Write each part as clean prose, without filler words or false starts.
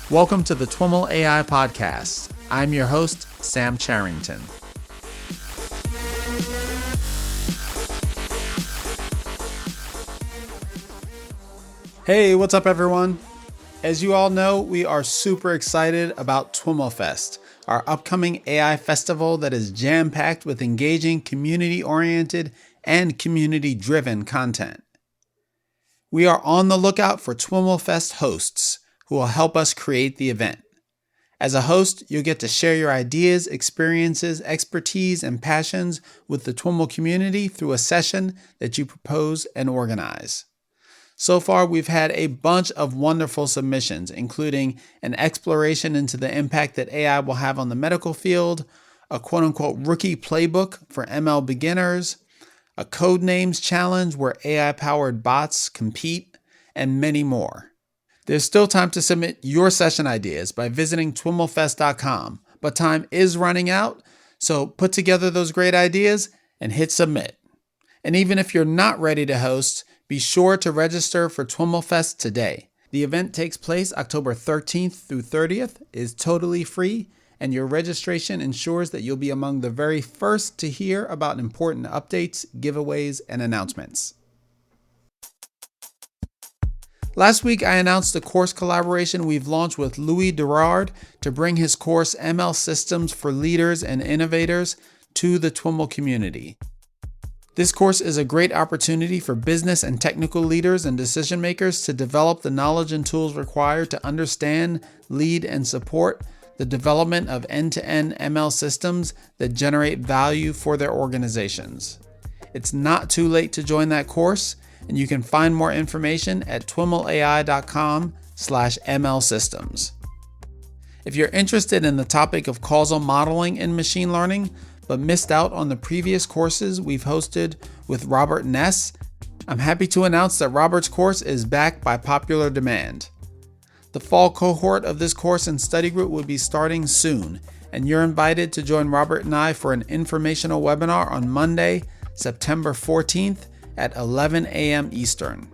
Welcome to the TWIML AI podcast. I'm your host, Sam Charrington. Hey, what's up everyone? As you all know, we are super excited about TWIML Fest, our upcoming AI festival that is jam-packed with engaging, community-oriented, and community-driven content. We are on the lookout for TWIML Fest hosts who will help us create the event. As a host, you'll get to share your ideas, experiences, expertise, and passions with the TWIML community through a session that you propose and organize. So far, we've had a bunch of wonderful submissions, including an exploration into the impact that AI will have on the medical field, a quote-unquote rookie playbook for ML beginners, a code names challenge where AI-powered bots compete, and many more. There's still time to submit your session ideas by visiting TWIMLfest.com, but time is running out, so put together those great ideas and hit submit. And even if you're not ready to host, be sure to register for TWIML Fest today. The event takes place October 13th through 30th, is totally free, and your registration ensures that you'll be among the very first to hear about important updates, giveaways, and announcements. Last week, I announced the course collaboration we've launched with Louis Derard to bring his course ML Systems for Leaders and Innovators to the TWIML community. This course is a great opportunity for business and technical leaders and decision makers to develop the knowledge and tools required to understand, lead, and support the development of end-to-end ML systems that generate value for their organizations. It's not too late to join that course, and you can find more information at twimlai.com/ML systems. If you're interested in the topic of causal modeling in machine learning, but missed out on the previous courses we've hosted with Robert Ness, I'm happy to announce that Robert's course is back by popular demand. The fall cohort of this course and study group will be starting soon, and you're invited to join Robert and I for an informational webinar on Monday, September 14th at 11 a.m. Eastern.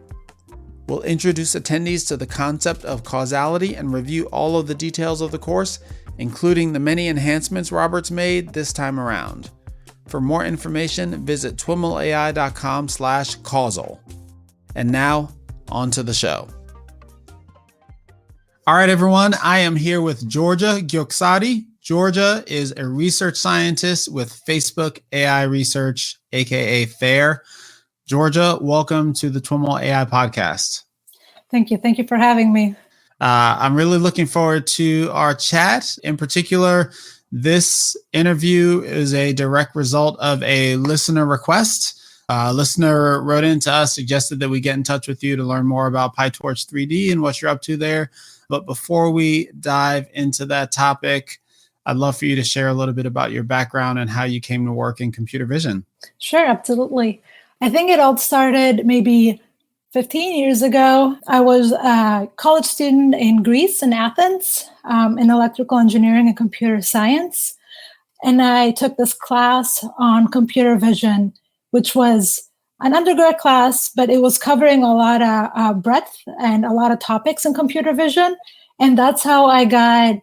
We'll introduce attendees to the concept of causality and review all of the details of the course, including the many enhancements Robert's made this time around. For more information, visit twimlai.com/causal. And now, on to the show. All right, everyone, I am here with Georgia Gkioxari. Georgia is a research scientist with Facebook AI Research, aka FAIR. Georgia, welcome to the TWIML AI podcast. Thank you. Thank you for having me. I'm really looking forward to our chat. In particular, this interview is a direct result of a listener request. A listener wrote in to us, suggested that we get in touch with you to learn more about PyTorch 3D and what you're up to there. But before we dive into that topic, I'd love for you to share a little bit about your background and how you came to work in computer vision. Sure, absolutely. I think it all started maybe 15 years ago. I was a college student in Greece, in Athens, in electrical engineering and computer science. And I took this class on computer vision, which was an undergrad class, but it was covering a lot of breadth and a lot of topics in computer vision. And that's how I got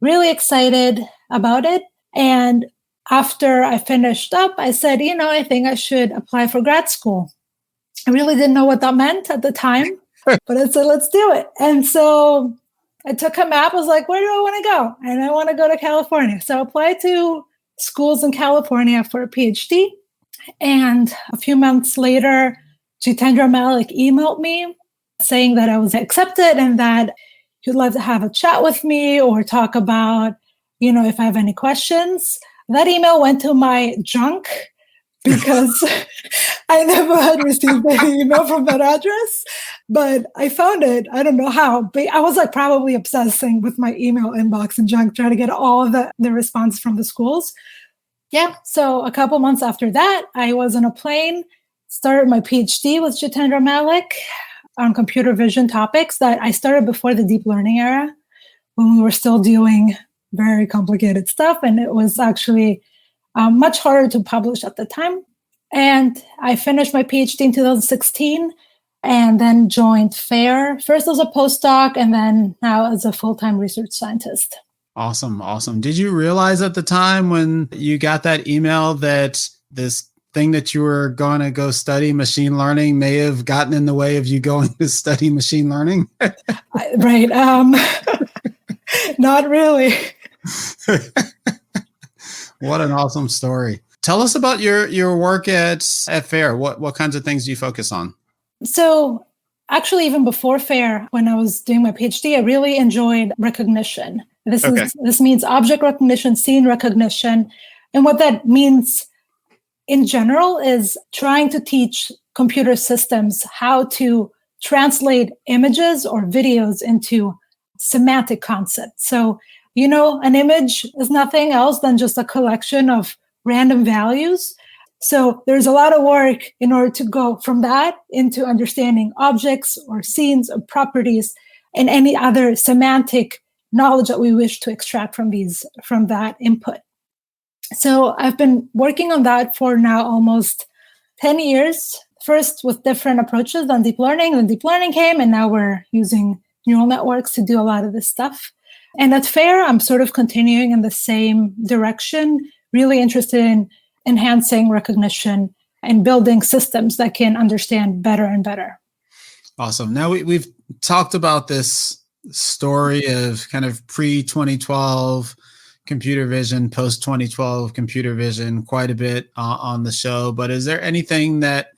really excited about it. And after I finished up, I said, I think I should apply for grad school. I really didn't know what that meant at the time, but I said, let's do it. And so I took a map. I was like, where do I want to go? And I want to go to California. So I applied to schools in California for a PhD. And a few months later, Jitendra Malik emailed me saying that I was accepted and that he'd love to have a chat with me or talk about, if I have any questions. That email went to my junk because I never had received any email from that address, but I found it. I don't know how, but I was probably obsessing with my email inbox and junk, trying to get all of the response from the schools. Yeah, so a couple months after that, I was on a plane, started my PhD with Jitendra Malik on computer vision topics that I started before the deep learning era, when we were still doing very complicated stuff, and it was actually much harder to publish at the time. And I finished my PhD in 2016. and then joined FAIR, first as a postdoc and then now as a full-time research scientist. Awesome. Awesome. Did you realize at the time when you got that email that this thing that you were going to go study, machine learning, may have gotten in the way of you going to study machine learning? Right. Not really. What an awesome story. Tell us about your work at FAIR. What kinds of things do you focus on? So actually, even before FAIR, when I was doing my PhD, I really enjoyed recognition. This means object recognition, scene recognition. And what that means in general is trying to teach computer systems how to translate images or videos into semantic concepts. So, an image is nothing else than just a collection of random values. So there's a lot of work in order to go from that into understanding objects or scenes or properties and any other semantic knowledge that we wish to extract from that input. So I've been working on that for now almost 10 years, first with different approaches than deep learning. Then deep learning came, and now we're using neural networks to do a lot of this stuff. And at FAIR, I'm sort of continuing in the same direction, really interested in enhancing recognition and building systems that can understand better and better. Awesome. Now we've talked about this story of kind of pre-2012 computer vision, post-2012 computer vision quite a bit on the show, but is there anything that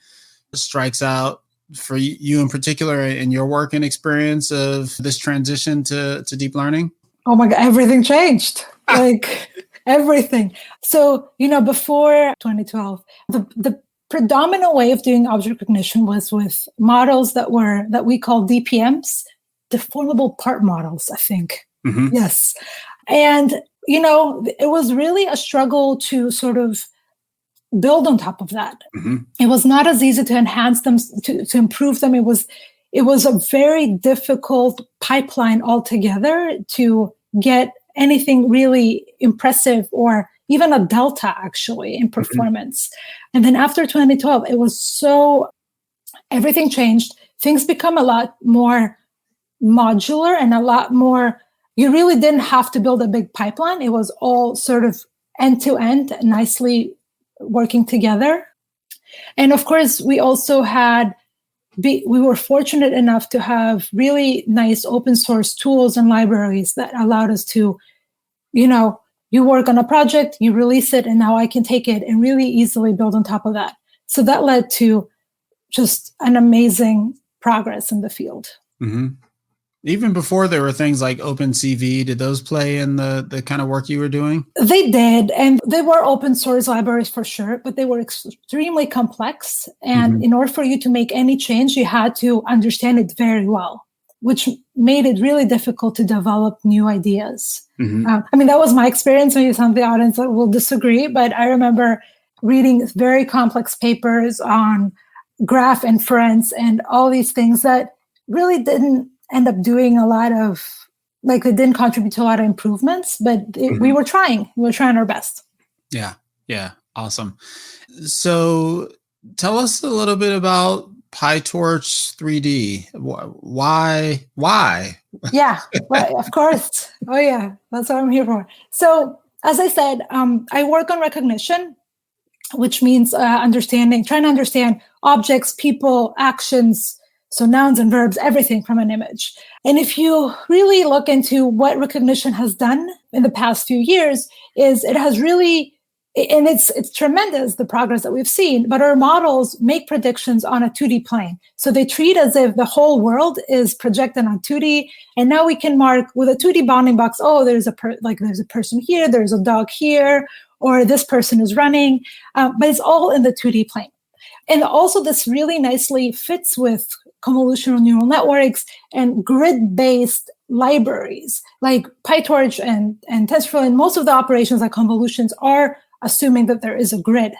strikes out for you in particular in your work and experience of this transition to deep learning? Oh my God, everything changed. Everything. So, before 2012, the predominant way of doing object recognition was with models that we call DPMs, deformable part models, I think. Mm-hmm. Yes. And, it was really a struggle to sort of build on top of that. Mm-hmm. It was not as easy to enhance them, to improve them. It was a very difficult pipeline altogether to get anything really impressive or even a delta actually in performance. Mm-hmm. And then after 2012, it was everything changed. Things become a lot more modular and a lot more, you really didn't have to build a big pipeline. It was all sort of end-to-end, nicely working together. And of course, we also we were fortunate enough to have really nice open source tools and libraries that allowed us to, you work on a project, you release it, and now I can take it and really easily build on top of that. So that led to just an amazing progress in the field. Mm-hmm. Even before there were things like OpenCV, did those play in the kind of work you were doing? They did. And they were open source libraries for sure, but they were extremely complex. And in order for you to make any change, you had to understand it very well, which made it really difficult to develop new ideas. Mm-hmm. That was my experience. Maybe some of the audience will disagree, but I remember reading very complex papers on graph inference and all these things that really didn't end up doing a lot of, they didn't contribute to a lot of improvements, but we were trying our best. Yeah. Awesome. So tell us a little bit about PyTorch 3D. Why? Yeah, well, of course. Oh yeah, that's what I'm here for. So as I said, I work on recognition, which means trying to understand objects, people, actions, so nouns and verbs, everything from an image. And if you really look into what recognition has done in the past few years, is it has really, and it's tremendous, the progress that we've seen, but our models make predictions on a 2D plane. So they treat as if the whole world is projected on 2D. And now we can mark with a 2D bounding box, there's a person here, there's a dog here, or this person is running, but it's all in the 2D plane. And also this really nicely fits with convolutional neural networks and grid-based libraries like PyTorch and TensorFlow, and most of the operations like convolutions are assuming that there is a grid.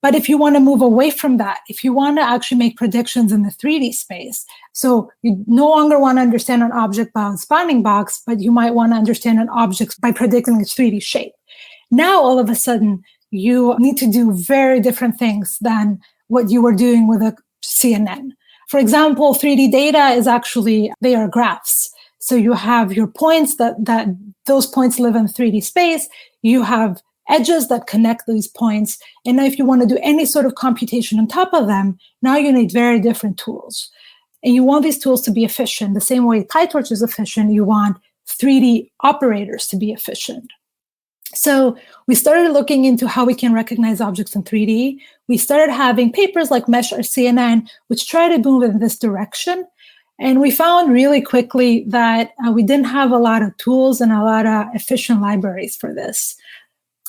But if you want to move away from that, if you want to actually make predictions in the 3D space, so you no longer want to understand an object by its bounding box, but you might want to understand an object by predicting its 3D shape. Now, all of a sudden, you need to do very different things than what you were doing with a CNN. For example, 3D data is actually, they are graphs. So you have your points that those points live in 3D space. You have edges that connect these points. And now if you want to do any sort of computation on top of them, now you need very different tools. And you want these tools to be efficient. The same way PyTorch is efficient, you want 3D operators to be efficient. So we started looking into how we can recognize objects in 3D. We started having papers like Mesh or CNN, which try to move in this direction. And we found really quickly that we didn't have a lot of tools and a lot of efficient libraries for this.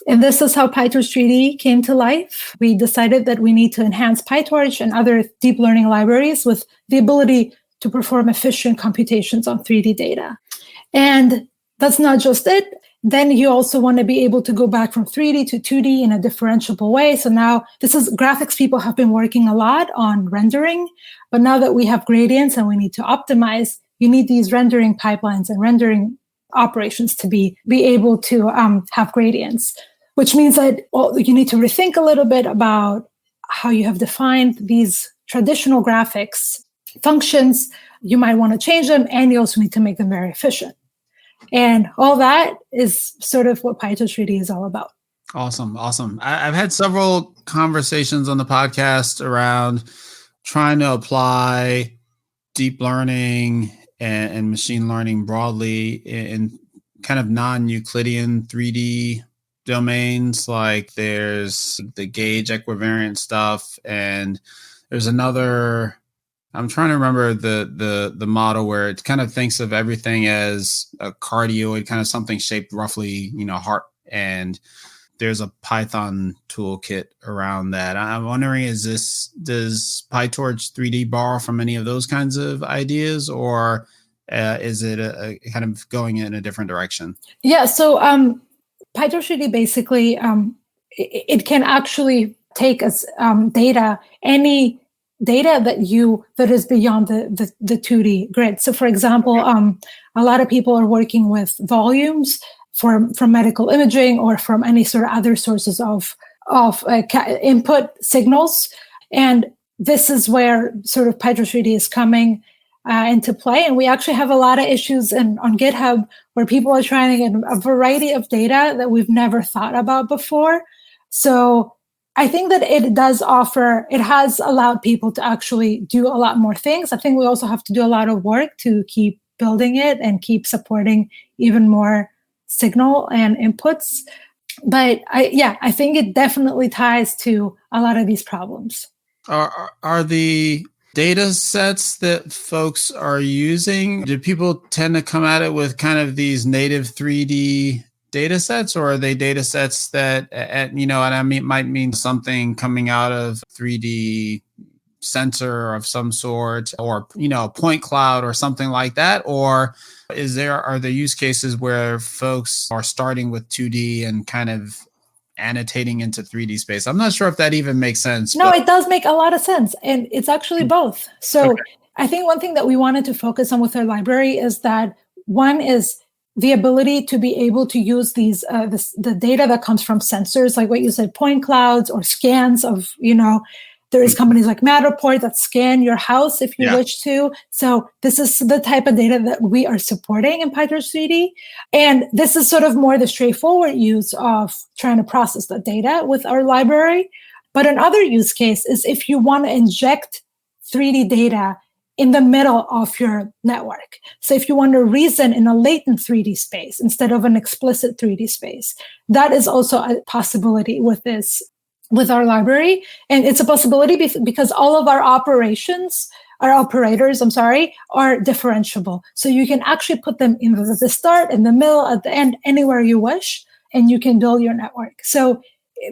And this is how PyTorch 3D came to life. We decided that we need to enhance PyTorch and other deep learning libraries with the ability to perform efficient computations on 3D data. And that's not just it. Then you also want to be able to go back from 3D to 2D in a differentiable way. So now this is graphics people have been working a lot on rendering, but now that we have gradients and we need to optimize, you need these rendering pipelines and rendering operations to be able to have gradients, which means that you need to rethink a little bit about how you have defined these traditional graphics functions. You might want to change them, and you also need to make them very efficient. And all that is sort of what PyTorch 3D is all about. Awesome. I've had several conversations on the podcast around trying to apply deep learning and machine learning broadly in kind of non-Euclidean 3D domains. Like there's the gauge equivariant stuff, and there's another, I'm trying to remember the model where it kind of thinks of everything as a cardioid, kind of something shaped roughly, heart. And there's a Python toolkit around that. I'm wondering, does PyTorch 3D borrow from any of those kinds of ideas, or is it a kind of going in a different direction? Yeah, so PyTorch 3D basically, it can actually take as data, any data that is beyond the 2D grid. So for example, a lot of people are working with volumes from medical imaging or from any sort of other sources of input signals. And this is where sort of PyTorch 3D is coming into play. And we actually have a lot of issues on GitHub where people are trying to get a variety of data that we've never thought about before. So I think that it has allowed people to actually do a lot more things. I think we also have to do a lot of work to keep building it and keep supporting even more signal and inputs. But I think it definitely ties to a lot of these problems. Are the data sets that folks are using, do people tend to come at it with kind of these native 3D data sets, or are they data sets that, and I mean, might mean something coming out of 3D sensor of some sort, or, a point cloud or something like that? Or are there use cases where folks are starting with 2D and kind of annotating into 3D space? I'm not sure if that even makes sense. No, it does make a lot of sense. And it's actually both. So okay. I think one thing that we wanted to focus on with our library is that one is the ability to be able to use these the data that comes from sensors, like what you said, point clouds or scans of, there is companies like Matterport that scan your house if you wish to. So this is the type of data that we are supporting in PyTorch 3D. And this is sort of more the straightforward use of trying to process the data with our library. But another use case is if you want to inject 3D data in the middle of your network. So if you want to reason in a latent 3D space instead of an explicit 3D space, that is also a possibility with our library. And it's a possibility because all of our operators, are differentiable. So you can actually put them in the start, in the middle, at the end, anywhere you wish, and you can build your network. So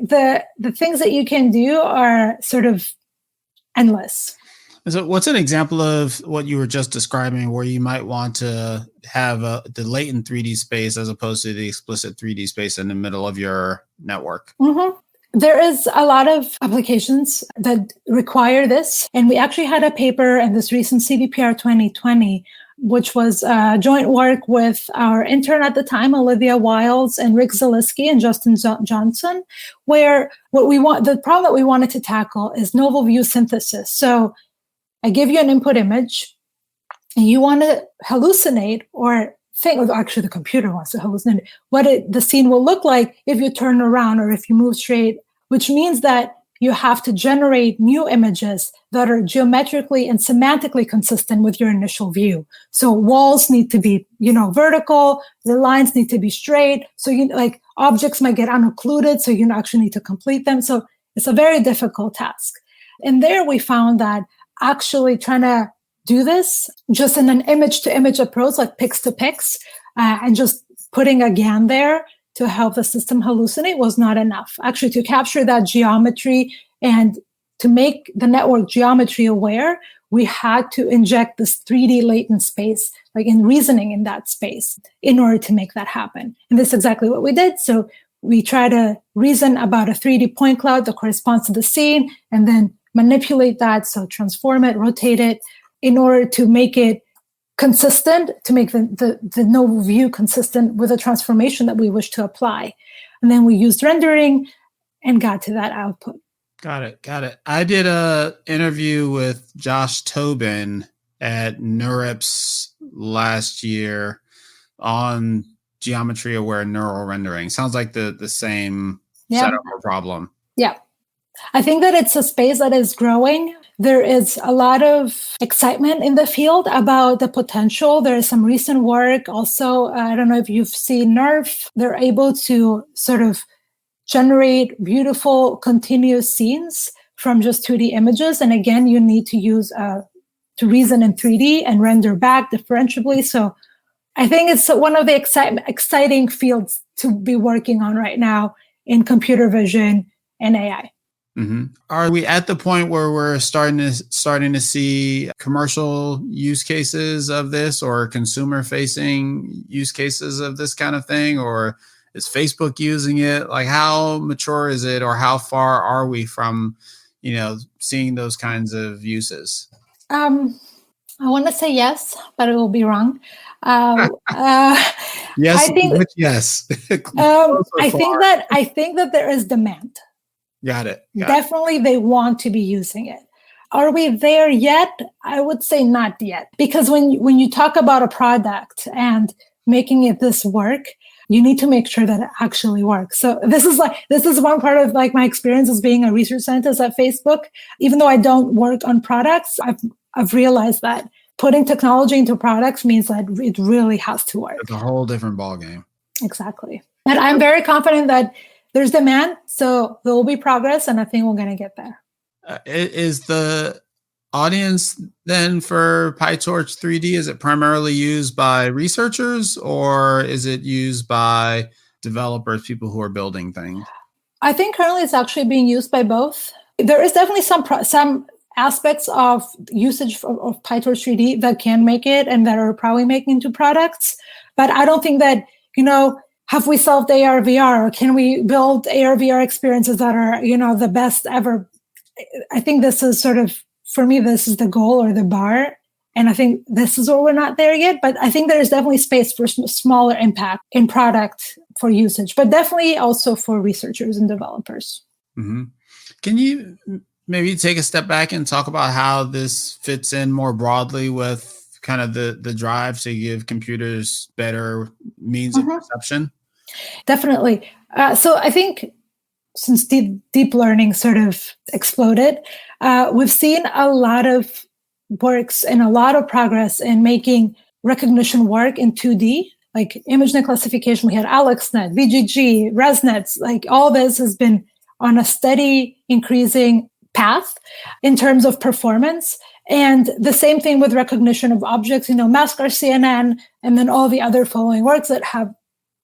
the things that you can do are sort of endless. So what's an example of what you were just describing where you might want to have the latent 3D space as opposed to the explicit 3D space in the middle of your network? Mm-hmm. There is a lot of applications that require this. And we actually had a paper in this recent CVPR 2020, which was joint work with our intern at the time, Olivia Wiles, and Rick Zaleski and Justin Johnson, where the problem that we wanted to tackle is novel view synthesis. So I give you an input image, and you want to hallucinate or think, or actually the computer wants to hallucinate what the scene will look like if you turn around or if you move straight, which means that you have to generate new images that are geometrically and semantically consistent with your initial view. So walls need to be, vertical, the lines need to be straight. So objects might get unoccluded, so you actually need to complete them. So it's a very difficult task. And there we found that actually trying to do this just in an image-to-image approach, like pix-to-pix, and just putting a GAN there to help the system hallucinate was not enough. Actually, to capture that geometry and to make the network geometry aware, we had to inject this 3D latent space, like in reasoning in that space, in order to make that happen. And this is exactly what we did. So we try to reason about a 3D point cloud that corresponds to the scene, and then manipulate that, so transform it, rotate it, in order to make it consistent, to make the node view consistent with the transformation that we wish to apply. And then we used rendering and got to that output. Got it. I did a interview with Josh Tobin at NeurIPS last year on GeometryAware neural rendering. Sounds like the same setup or problem. Yeah. I think that it's a space that is growing. There is a lot of excitement in the field about the potential. There is some recent work also. I don't know if you've seen NERF. They're able to sort of generate beautiful continuous scenes from just 2D images. And again, you need to use to reason in 3D and render back differentiably. So I think it's one of the exciting fields to be working on right now in computer vision and AI. Mm-hmm. Are we at the point where we're starting to see commercial use cases of this, or consumer-facing use cases of this kind of thing, or is Facebook using it? Like, how mature is it, or how far are we from, seeing those kinds of uses? I want to say yes, but it will be wrong. Yes, I think yes. I think that there is demand. Got it. Definitely, they want to be using it. Are we there yet? I would say not yet, because when you talk about a product and making it this work, you need to make sure that it actually works. So this is one part of my experience as being a research scientist at Facebook. Even though I don't work on products, I've realized that putting technology into products means that it really has to work. It's a whole different ballgame. Exactly. And I'm very confident that there's demand, so there will be progress, and I think we're going to get there. Is the audience then for PyTorch 3D, is it primarily used by researchers, or is it used by developers, people who are building things? I think currently it's actually being used by both. There is definitely some aspects of usage of PyTorch 3D that can make it and that are probably making into products, but I don't think that, have we solved AR, VR? Or can we build AR, VR experiences that are, the best ever? I think this is sort of, for me, this is the goal or the bar. And I think this is where we're not there yet. But I think there is definitely space for smaller impact in product for usage, but definitely also for researchers and developers. Mm-hmm. Can you maybe take a step back and talk about how this fits in more broadly with kind of the drive to give computers better means of perception? Definitely. So I think since deep learning sort of exploded, we've seen a lot of works and a lot of progress in making recognition work in 2D, like ImageNet classification. We had AlexNet, VGG, ResNets, like all this has been on a steady increasing path in terms of performance. And the same thing with recognition of objects, Maskr CNN, and then all the other following works that have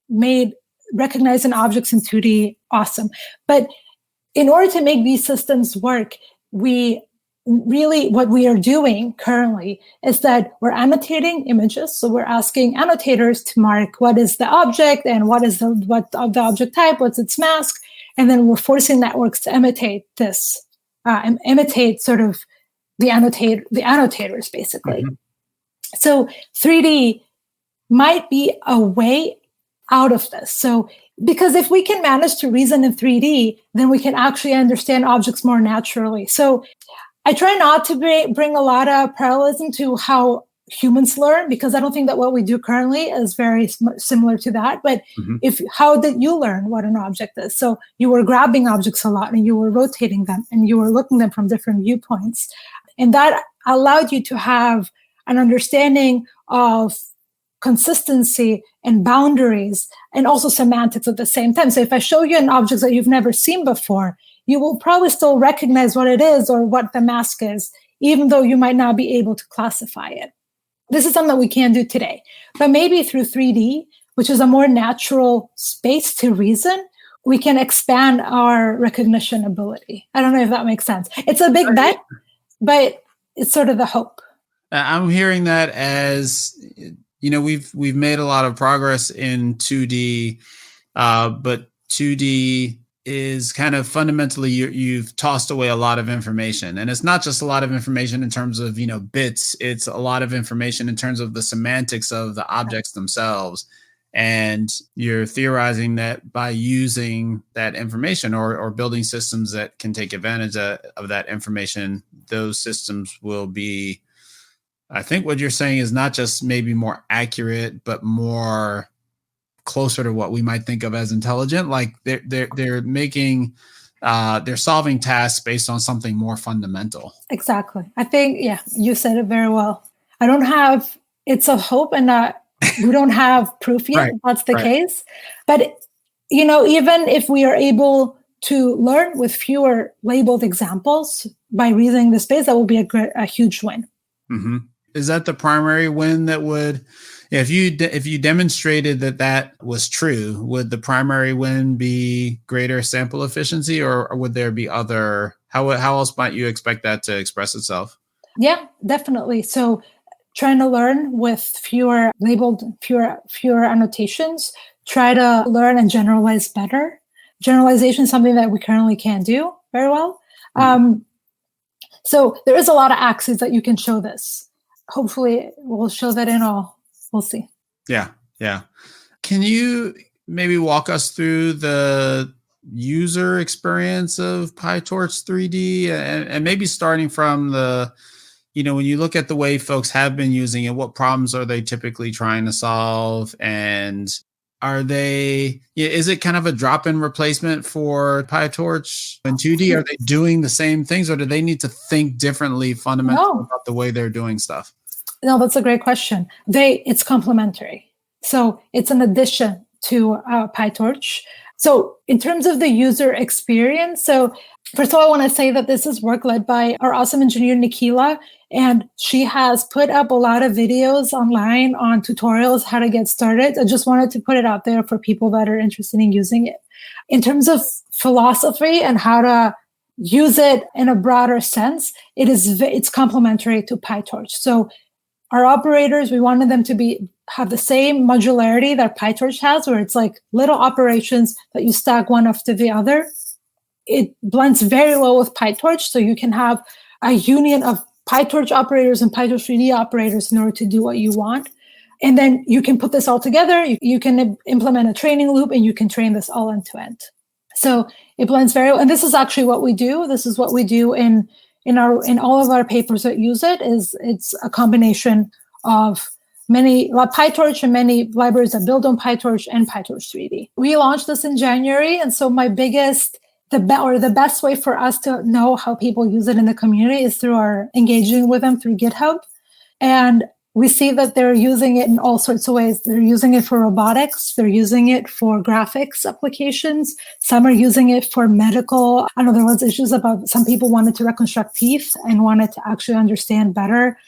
made recognizing objects in 2D awesome. But in order to make these systems work, what we are doing currently is that we're annotating images. So we're asking annotators to mark what is the object and what of the object type, what's its mask, and then we're forcing networks to imitate this, and imitate sort of the annotators, basically. Mm-hmm. So 3D might be a way out of this. So, because if we can manage to reason in 3D, then we can actually understand objects more naturally. So I try not to bring a lot of parallelism to how humans learn, because I don't think that what we do currently is very similar to that. But how did you learn what an object is? So you were grabbing objects a lot and you were rotating them and you were looking at them from different viewpoints. And that allowed you to have an understanding of consistency and boundaries and also semantics at the same time. So if I show you an object that you've never seen before, you will probably still recognize what it is or what the mask is, even though you might not be able to classify it. This is something that we can do today. But maybe through 3D, which is a more natural space to reason, we can expand our recognition ability. I don't know if that makes sense. It's a big bet, but it's sort of the hope. I'm hearing that as, we've made a lot of progress in 2D, but 2D is kind of fundamentally you've tossed away a lot of information, and it's not just a lot of information in terms of bits. It's a lot of information in terms of the semantics of the objects themselves, and you're theorizing that by using that information or building systems that can take advantage of that information, those systems will be, I think what you're saying is not just maybe more accurate, but more closer to what we might think of as intelligent. Like they're making, they're solving tasks based on something more fundamental. Exactly. I think, you said it very well. It's a hope, and we don't have proof yet that's the case. But, even if we are able to learn with fewer labeled examples by reasoning the space, that will be a huge win. Mm-hmm. Is that the primary win that would, if you demonstrated that was true, would the primary win be greater sample efficiency, or would there be other, how else might you expect that to express itself? Yeah, definitely. So trying to learn with fewer annotations, try to learn and generalize better. Generalization is something that we currently can't do very well. Mm-hmm. So there is a lot of axes that you can show this. Hopefully we'll show that in all. We'll see. Yeah. Can you maybe walk us through the user experience of PyTorch 3D and maybe starting from the, when you look at the way folks have been using it, what problems are they typically trying to solve? And is it kind of a drop-in replacement for PyTorch in 2D? Are they doing the same things, or do they need to think differently fundamentally about the way they're doing stuff? No, that's a great question. It's complementary. So it's an addition to PyTorch. So in terms of the user experience, so first of all, I want to say that this is work led by our awesome engineer, Nikila, and she has put up a lot of videos online on tutorials, how to get started. I just wanted to put it out there for people that are interested in using it. In terms of philosophy and how to use it in a broader sense, it's complementary to PyTorch. So our operators, we wanted them to have the same modularity that PyTorch has, where it's like little operations that you stack one after the other. It blends very well with PyTorch, so you can have a union of PyTorch operators and PyTorch 3D operators in order to do what you want. And then you can put this all together. You can implement a training loop, and you can train this all end to end. So it blends very well. And this is actually what we do. This is what we do in all of our papers that use it. It's a combination of many PyTorch and many libraries that build on PyTorch and PyTorch 3D. We launched this in January, and so the best way for us to know how people use it in the community is through our engaging with them through GitHub. And we see that they're using it in all sorts of ways. They're using it for robotics. They're using it for graphics applications. Some are using it for medical. I know there was issues about some people wanted to reconstruct teeth and wanted to actually understand better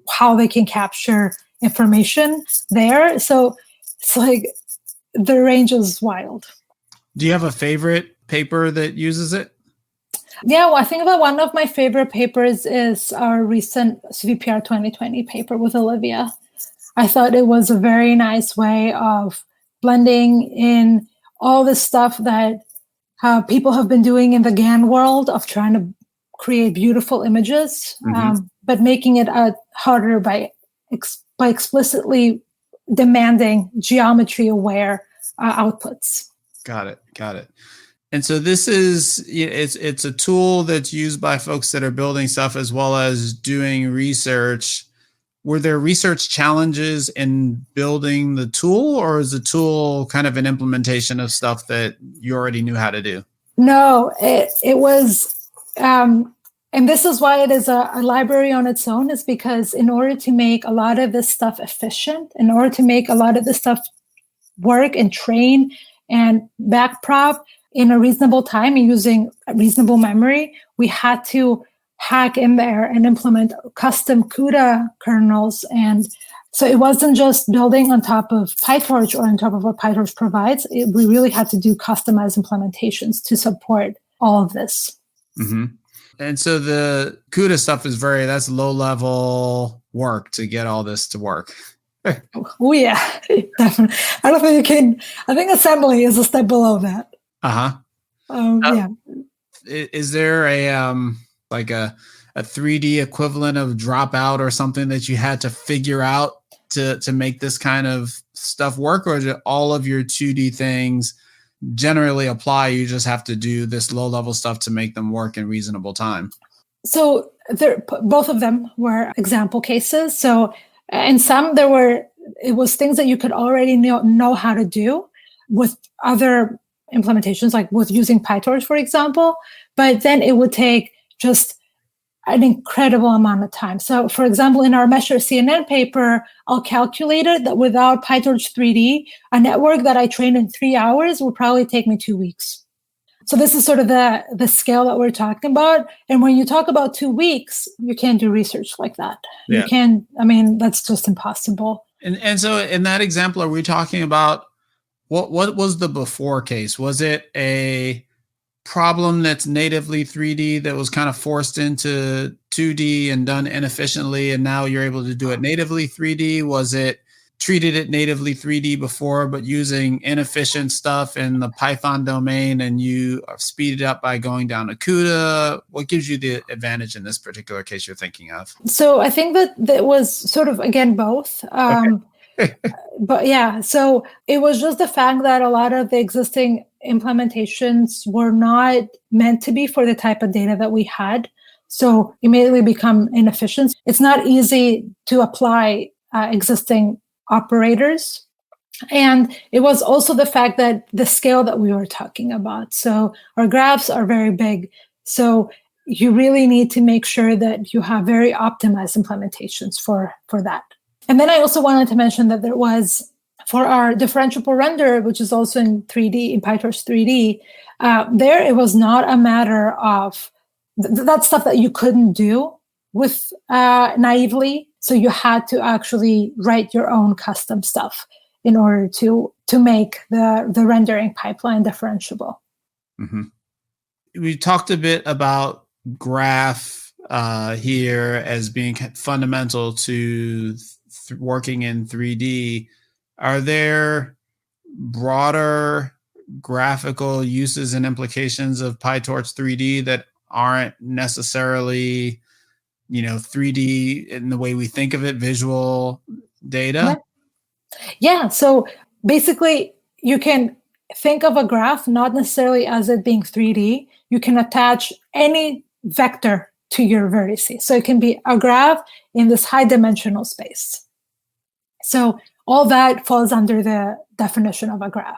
how they can capture information there. So it's like the range is wild. Do you have a favorite paper that uses it? Yeah, well, I think that one of my favorite papers is our recent CVPR 2020 paper with Olivia. I thought it was a very nice way of blending in all the stuff that people have been doing in the GAN world of trying to create beautiful images, but making it harder by explicitly demanding geometry-aware outputs. Got it. And so this is, it's a tool that's used by folks that are building stuff as well as doing research. Were there research challenges in building the tool, or is the tool kind of an implementation of stuff that you already knew how to do? No, it was, and this is why it is a library on its own, is because in order to make a lot of this stuff efficient, in order to make a lot of this stuff work and train and backprop in a reasonable time and using a reasonable memory, we had to hack in there and implement custom CUDA kernels. And so it wasn't just building on top of PyTorch or on top of what PyTorch provides. We really had to do customized implementations to support all of this. Mm-hmm. And so the CUDA stuff is that's low level work to get all this to work. Oh yeah, definitely. I don't think you can. I think assembly is a step below that. Uh-huh. Yeah. Is there a 3D equivalent of Dropout or something that you had to figure out to make this kind of stuff work, or is it all of your 2D things generally apply? You just have to do this low level stuff to make them work in reasonable time? So both of them were example cases. So in some it was things that you could already know how to do with other implementations, like with using PyTorch, for example, but then it would take just an incredible amount of time. So for example, in our Measure CNN paper, I'll calculate it that without PyTorch 3D, a network that I trained in 3 hours would probably take me 2 weeks. So this is sort of the scale that we're talking about. And when you talk about 2 weeks, you can't do research like that. Yeah. You can't, that's just impossible. And so in that example, are we talking about what was the before case? Was it a problem that's natively 3D that was kind of forced into 2D and done inefficiently, and now you're able to do it natively 3D? Was it treated it natively 3D before, but using inefficient stuff in the Python domain, and you speed it up by going down to CUDA? What gives you the advantage in this particular case you're thinking of? So I think that was sort of, again, both. But yeah, so it was just the fact that a lot of the existing implementations were not meant to be for the type of data that we had. So immediately become inefficient. It's not easy to apply existing operators. And it was also the fact that the scale that we were talking about. So our graphs are very big. So you really need to make sure that you have very optimized implementations for that. And then I also wanted to mention that there was, for our differentiable render, which is also in 3D, in PyTorch 3D, there it was not a matter of that stuff that you couldn't do with naively. So you had to actually write your own custom stuff in order to make the rendering pipeline differentiable. Mm-hmm. We talked a bit about graph here as being fundamental to working in 3D. Are there broader graphical uses and implications of PyTorch 3D that aren't necessarily, 3D in the way we think of it, visual data? Yeah. So basically, you can think of a graph not necessarily as it being 3D. You can attach any vector to your vertices. So it can be a graph in this high dimensional space. So all that falls under the definition of a graph.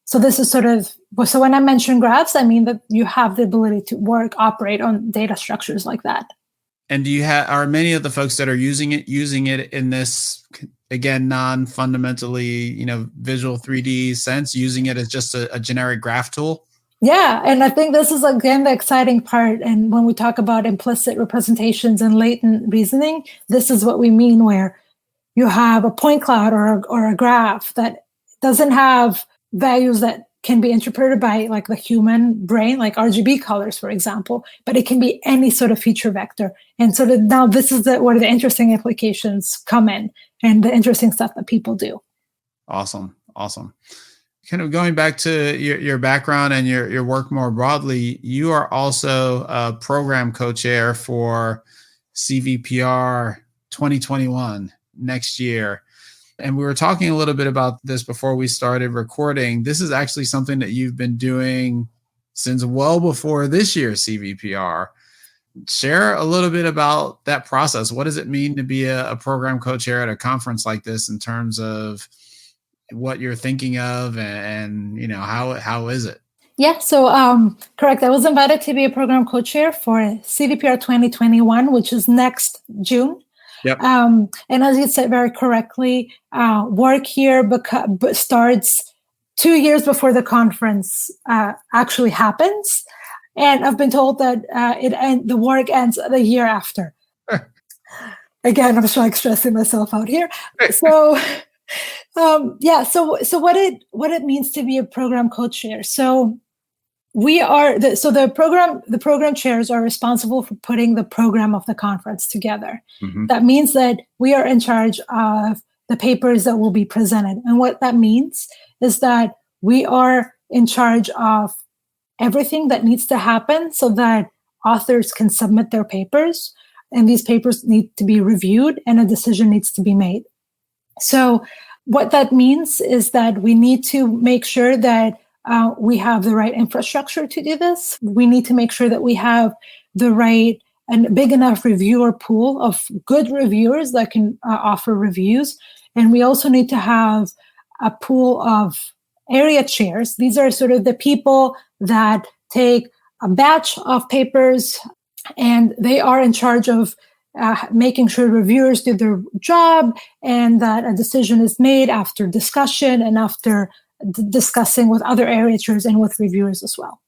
So this is so when I mention graphs, I mean that you have the ability to operate on data structures like that. And are many of the folks that are using it in this, again, non-fundamentally, visual 3D sense, using it as just a generic graph tool? Yeah, and I think this is, again, the exciting part. And when we talk about implicit representations and latent reasoning, this is what we mean, where you have a point cloud or a graph that doesn't have values that can be interpreted by like the human brain, like RGB colors, for example, but it can be any sort of feature vector. And so now this is where the interesting applications come in and the interesting stuff that people do. Awesome. Kind of going back to your background and your work more broadly, you are also a program co-chair for CVPR 2021 next year. And we were talking a little bit about this before we started recording. This is actually something that you've been doing since well before this year's CVPR. Share a little bit about that process. What does it mean to be a program co-chair at a conference like this in terms of what you're thinking of, and how is it? Yeah, so correct. I was invited to be a program co-chair for CVPR 2021, which is next June. Yep. And as you said very correctly, work here starts 2 years before the conference actually happens. And I've been told that the work ends the year after. Again, I'm just like stressing myself out here. So, So what it means to be a program co-chair. So we are the program chairs are responsible for putting the program of the conference together. Mm-hmm. That means that we are in charge of the papers that will be presented. And what that means is that we are in charge of everything that needs to happen so that authors can submit their papers, and these papers need to be reviewed and a decision needs to be made. So what that means is that we need to make sure that we have the right infrastructure to do this. We need to make sure that we have the right and big enough reviewer pool of good reviewers that can offer reviews. And we also need to have a pool of area chairs. These are sort of the people that take a batch of papers and they are in charge of making sure reviewers do their job and that a decision is made after discussion and after discussing with other area chairs and with reviewers as well.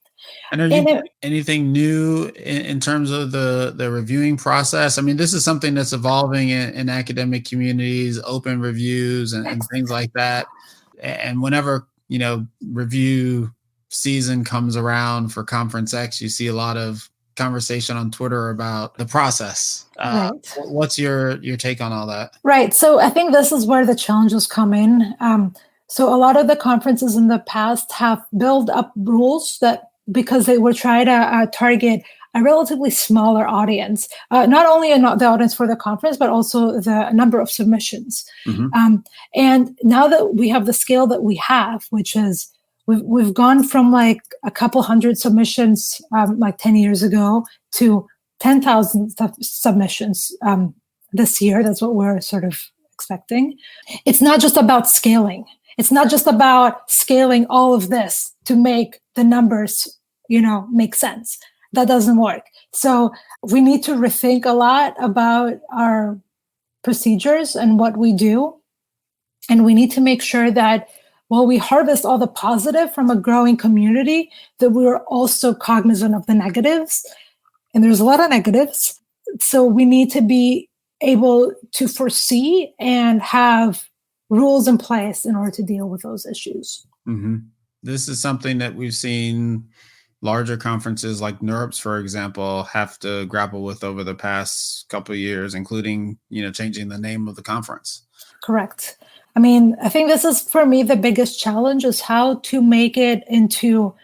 And are you anything new in terms of the reviewing process? I mean, this is something that's evolving in academic communities, open reviews and things like that. And whenever, review season comes around for Conference X, you see a lot of conversation on Twitter about the process. Right. What's your take on all that? Right. So I think this is where the challenges come in. So a lot of the conferences in the past have built up rules that because they were trying to target a relatively smaller audience, not only the audience for the conference, but also the number of submissions. Mm-hmm. And now that we have the scale that we have, which is we've gone from like a couple hundred submissions like 10 years ago to 10,000 submissions this year. That's what we're sort of expecting. It's not just about scaling. It's not just about scaling all of this to make the numbers, make sense. That doesn't work. So we need to rethink a lot about our procedures and what we do. And we need to make sure that while we harvest all the positive from a growing community, that we're also cognizant of the negatives. And there's a lot of negatives. So we need to be able to foresee and have rules in place in order to deal with those issues. Mm-hmm. This is something that we've seen larger conferences like NeurIPS, for example, have to grapple with over the past couple of years, including, changing the name of the conference. Correct. I mean, I think this is, for me, the biggest challenge is how to make it into,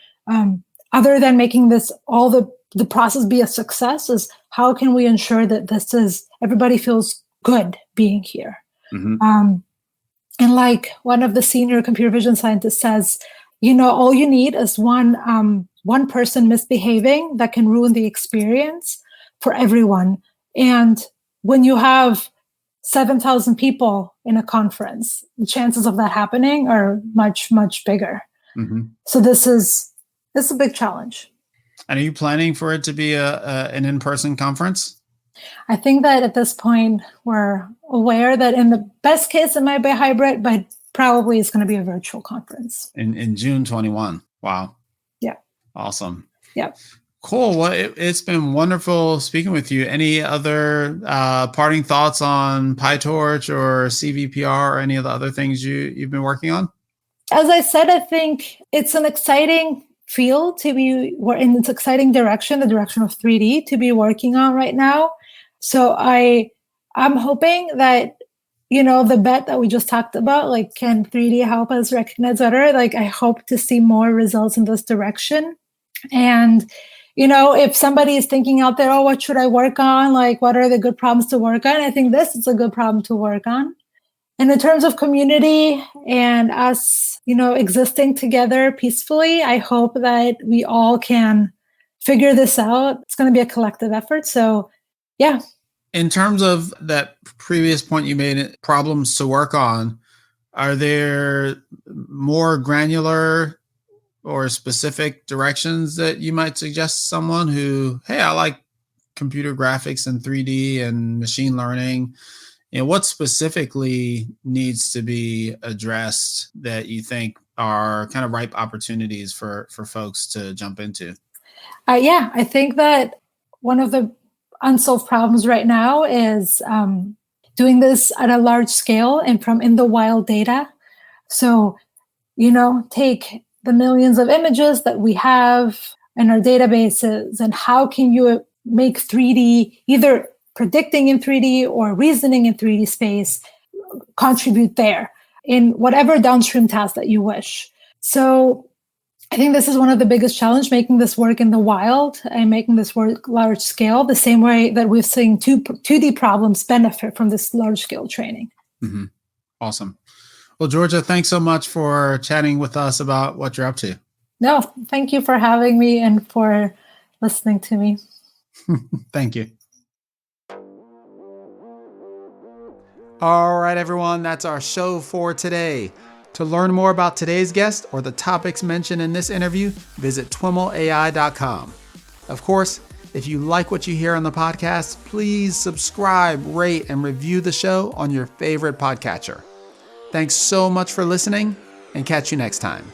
other than making this all the process be a success, is how can we ensure that everybody feels good being here. Mm-hmm. And like one of the senior computer vision scientists says, all you need is one person misbehaving that can ruin the experience for everyone. And when you have 7,000 people in a conference, the chances of that happening are much, much bigger. Mm-hmm. So this is a big challenge. And are you planning for it to be an in-person conference? I think that at this point, we're aware that in the best case, it might be hybrid, but probably it's going to be a virtual conference. In June 21. Wow. Yeah. Awesome. Yeah. Cool. Well, it's been wonderful speaking with you. Any other parting thoughts on PyTorch or CVPR or any of the other things you've been working on? As I said, I think it's an exciting field to be in its exciting direction, the direction of 3D to be working on right now. So I'm hoping that, the bet that we just talked about, like, can 3D help us recognize better? Like, I hope to see more results in this direction. And, if somebody is thinking out there, what should I work on? Like, what are the good problems to work on? I think this is a good problem to work on. And in terms of community and us, existing together peacefully, I hope that we all can figure this out. It's going to be a collective effort. So, yeah. In terms of that previous point you made, problems to work on, are there more granular or specific directions that you might suggest to someone who, hey, I like computer graphics and 3D and machine learning? What specifically needs to be addressed that you think are kind of ripe opportunities for folks to jump into? Yeah, I think that one of the unsolved problems right now is doing this at a large scale and from in the wild data. So, take the millions of images that we have in our databases, and how can you make 3D, either predicting in 3D or reasoning in 3D space, contribute there in whatever downstream task that you wish. So I think this is one of the biggest challenges, making this work in the wild and making this work large scale, the same way that we've seen 2D problems benefit from this large scale training. Mm-hmm. Awesome. Well, Georgia, thanks so much for chatting with us about what you're up to. No, thank you for having me and for listening to me. Thank you. All right, everyone, that's our show for today. To learn more about today's guest or the topics mentioned in this interview, visit TWIMLAI.com. Of course, if you like what you hear on the podcast, please subscribe, rate, and review the show on your favorite podcatcher. Thanks so much for listening, and catch you next time.